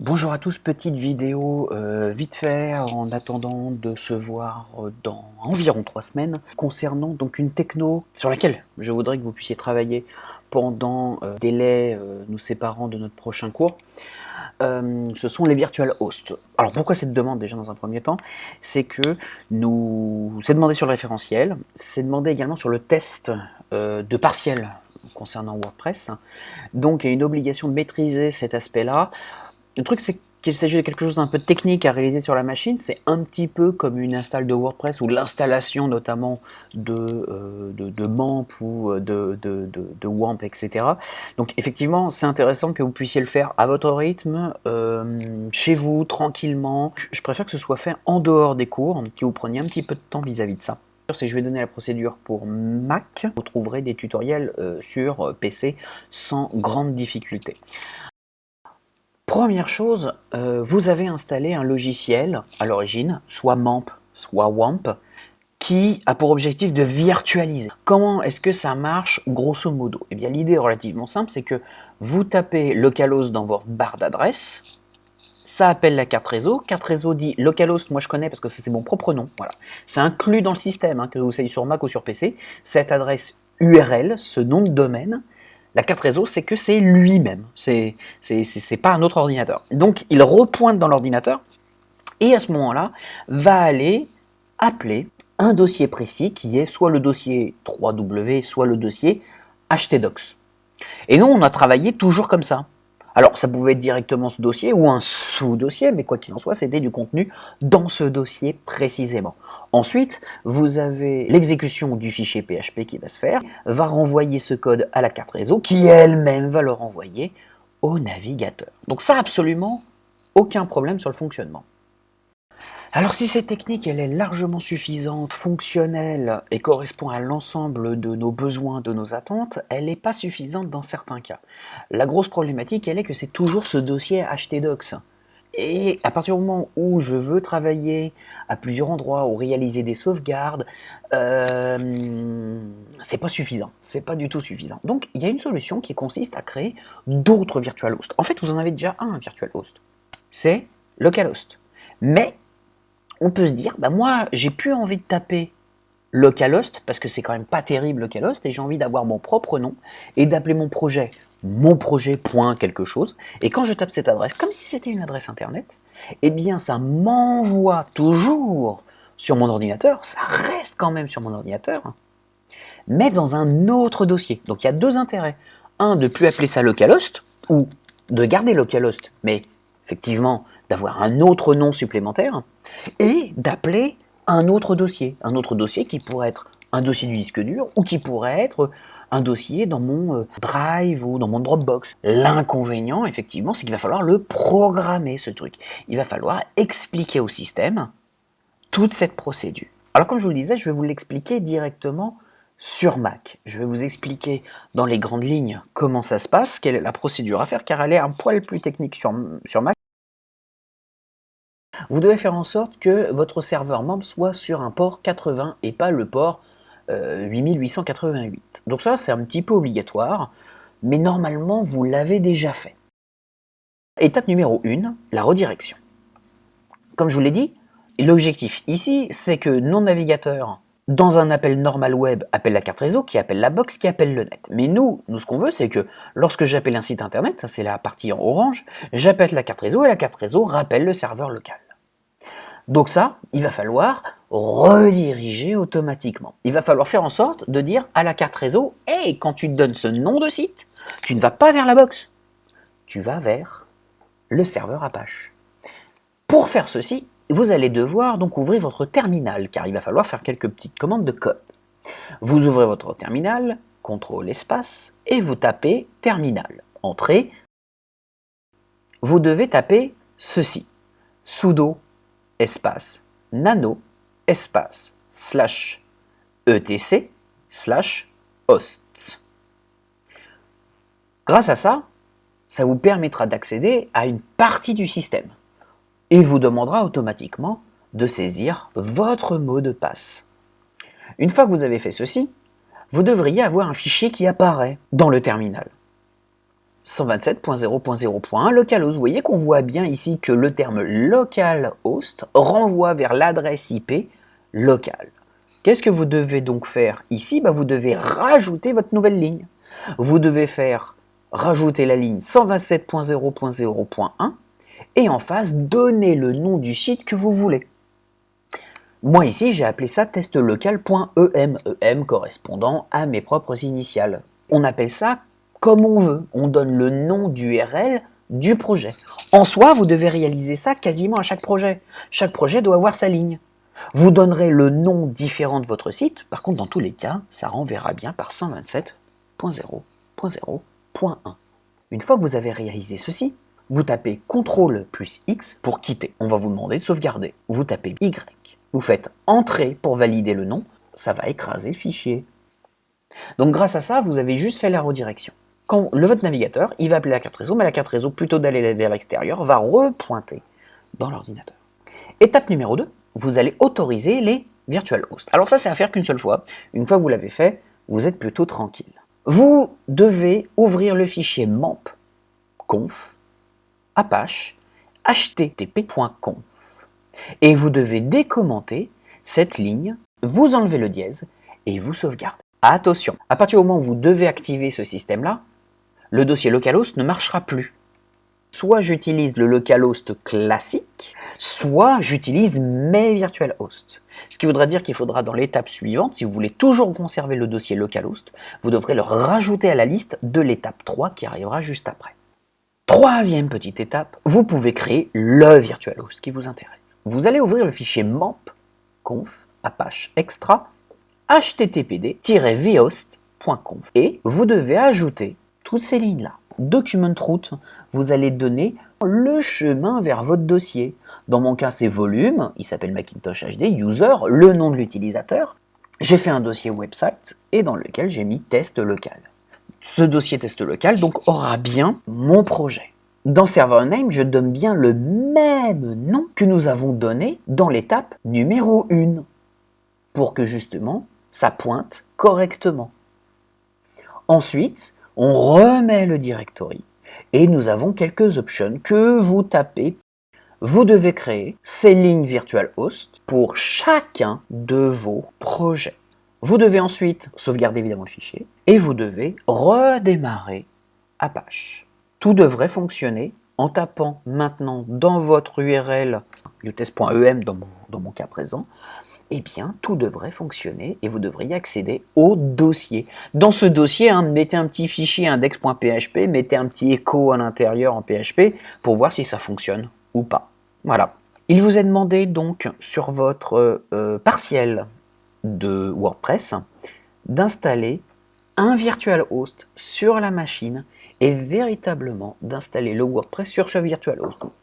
Bonjour à tous, petite vidéo vite fait en attendant de se voir dans environ 3 semaines concernant donc une techno sur laquelle je voudrais que vous puissiez travailler pendant délai nous séparant de notre prochain cours. Ce sont les virtual hosts. Alors pourquoi cette demande déjà dans un premier temps? C'est que c'est demandé sur le référentiel, c'est demandé également sur le test de partiel concernant WordPress. Donc il y a une obligation de maîtriser cet aspect-là. Le truc, c'est qu'il s'agit de quelque chose d'un peu technique à réaliser sur la machine. C'est un petit peu comme une install de WordPress ou l'installation notamment de MAMP ou de WAMP, etc. Donc effectivement, c'est intéressant que vous puissiez le faire à votre rythme, chez vous, tranquillement. Je préfère que ce soit fait en dehors des cours, que vous preniez un petit peu de temps vis-à-vis de ça. Si je vais donner la procédure pour Mac, vous trouverez des tutoriels sur PC sans grande difficulté. Première chose, vous avez installé un logiciel à l'origine, soit MAMP, soit WAMP, qui a pour objectif de virtualiser. Comment est-ce que ça marche grosso modo? Eh bien l'idée est relativement simple, c'est que vous tapez localhost dans votre barre d'adresse, ça appelle la carte réseau dit localhost, moi je connais parce que c'est mon propre nom, voilà. C'est inclus dans le système, hein, que vous soyez sur Mac ou sur PC, cette adresse URL, ce nom de domaine. La carte réseau, c'est que c'est lui-même, c'est pas un autre ordinateur. Donc il repointe dans l'ordinateur et à ce moment-là, va aller appeler un dossier précis qui est soit le dossier 3W, soit le dossier htdocs. Et nous, on a travaillé toujours comme ça. Alors, ça pouvait être directement ce dossier ou un sous-dossier, mais quoi qu'il en soit, c'était du contenu dans ce dossier précisément. Ensuite, vous avez l'exécution du fichier PHP qui va se faire, va renvoyer ce code à la carte réseau, qui elle-même va le renvoyer au navigateur. Donc ça, absolument aucun problème sur le fonctionnement. Alors si cette technique elle est largement suffisante, fonctionnelle et correspond à l'ensemble de nos besoins, de nos attentes, elle n'est pas suffisante dans certains cas. La grosse problématique elle est que c'est toujours ce dossier htdocs. Et à partir du moment où je veux travailler à plusieurs endroits ou réaliser des sauvegardes, c'est pas suffisant, c'est pas du tout suffisant. Donc il y a une solution qui consiste à créer d'autres virtual hosts. En fait vous en avez déjà un virtual host, c'est localhost. Mais on peut se dire, bah moi, j'ai plus envie de taper localhost, parce que c'est quand même pas terrible localhost, et j'ai envie d'avoir mon propre nom, et d'appeler mon projet point quelque chose, et quand je tape cette adresse, comme si c'était une adresse internet, eh bien ça m'envoie toujours sur mon ordinateur, ça reste quand même sur mon ordinateur, mais dans un autre dossier. Donc il y a deux intérêts. Un, de ne plus appeler ça localhost, ou de garder localhost, mais effectivement d'avoir un autre nom supplémentaire, et d'appeler un autre dossier qui pourrait être un dossier du disque dur, ou qui pourrait être un dossier dans mon Drive ou dans mon Dropbox. L'inconvénient, effectivement, c'est qu'il va falloir le programmer, ce truc. Il va falloir expliquer au système toute cette procédure. Alors comme je vous le disais, je vais vous l'expliquer directement sur Mac. Je vais vous expliquer dans les grandes lignes comment ça se passe, quelle est la procédure à faire, car elle est un poil plus technique sur Mac. Vous devez faire en sorte que votre serveur membre soit sur un port 80 et pas le port 8888. Donc ça, c'est un petit peu obligatoire, mais normalement, vous l'avez déjà fait. Étape numéro 1, la redirection. Comme je vous l'ai dit, l'objectif ici, c'est que nos navigateurs, dans un appel normal web, appellent la carte réseau, qui appelle la box, qui appelle le net. Mais nous ce qu'on veut, c'est que lorsque j'appelle un site internet, ça c'est la partie en orange, j'appelle la carte réseau et la carte réseau rappelle le serveur local. Donc ça, il va falloir rediriger automatiquement. Il va falloir faire en sorte de dire à la carte réseau, « Hey, quand tu te donnes ce nom de site, tu ne vas pas vers la box, tu vas vers le serveur Apache. » Pour faire ceci, vous allez devoir donc ouvrir votre terminal, car il va falloir faire quelques petites commandes de code. Vous ouvrez votre terminal, CTRL espace, et vous tapez terminal. Entrée. Vous devez taper ceci, sudo espace nano espace /etc /hosts. Grâce à ça, ça vous permettra d'accéder à une partie du système et vous demandera automatiquement de saisir votre mot de passe. Une fois que vous avez fait ceci, vous devriez avoir un fichier qui apparaît dans le terminal. 127.0.0.1 localhost. Vous voyez qu'on voit bien ici que le terme localhost renvoie vers l'adresse IP locale. Qu'est-ce que vous devez donc faire ici? Vous devez rajouter votre nouvelle ligne. Vous devez rajouter la ligne 127.0.0.1 et en face, donner le nom du site que vous voulez. Moi ici, j'ai appelé ça testlocal.em, em correspondant à mes propres initiales. On appelle ça comme on veut, on donne le nom d'URL du projet. En soi, vous devez réaliser ça quasiment à chaque projet. Chaque projet doit avoir sa ligne. Vous donnerez le nom différent de votre site, par contre dans tous les cas, ça renverra bien par 127.0.0.1. Une fois que vous avez réalisé ceci, vous tapez CTRL plus X pour quitter. On va vous demander de sauvegarder. Vous tapez Y. Vous faites Entrée pour valider le nom. Ça va écraser le fichier. Donc grâce à ça, vous avez juste fait la redirection. Quand votre navigateur, il va appeler la carte réseau, mais la carte réseau, plutôt d'aller vers l'extérieur, va repointer dans l'ordinateur. Étape numéro 2, vous allez autoriser les virtual hosts. Alors ça, c'est à faire qu'une seule fois. Une fois que vous l'avez fait, vous êtes plutôt tranquille. Vous devez ouvrir le fichier mamp conf apache http.conf et vous devez décommenter cette ligne, vous enlevez le dièse et vous sauvegardez. Attention, à partir du moment où vous devez activer ce système-là, le dossier localhost ne marchera plus. Soit j'utilise le localhost classique, soit j'utilise mes virtual hosts. Ce qui voudra dire qu'il faudra dans l'étape suivante, si vous voulez toujours conserver le dossier localhost, vous devrez le rajouter à la liste de l'étape 3 qui arrivera juste après. Troisième petite étape, vous pouvez créer le virtual host qui vous intéresse. Vous allez ouvrir le fichier mamp conf apache extra httpd-vhost.conf et vous devez ajouter toutes ces lignes-là. Document route, vous allez donner le chemin vers votre dossier. Dans mon cas, c'est volume, il s'appelle Macintosh HD, user, le nom de l'utilisateur. J'ai fait un dossier website et dans lequel j'ai mis test local. Ce dossier test local donc aura bien mon projet. Dans server name, je donne bien le même nom que nous avons donné dans l'étape numéro 1 pour que justement ça pointe correctement. Ensuite, on remet le directory et nous avons quelques options que vous tapez. Vous devez créer ces lignes virtual host pour chacun de vos projets. Vous devez ensuite sauvegarder évidemment le fichier et vous devez redémarrer Apache. Tout devrait fonctionner en tapant maintenant dans votre URL utest.em dans mon cas présent. Eh bien, tout devrait fonctionner et vous devriez accéder au dossier. Dans ce dossier, mettez un petit fichier index.php, mettez un petit écho à l'intérieur en PHP pour voir si ça fonctionne ou pas. Voilà. Il vous est demandé donc sur votre partiel de WordPress d'installer un virtual host sur la machine et véritablement d'installer le WordPress sur ce virtual host.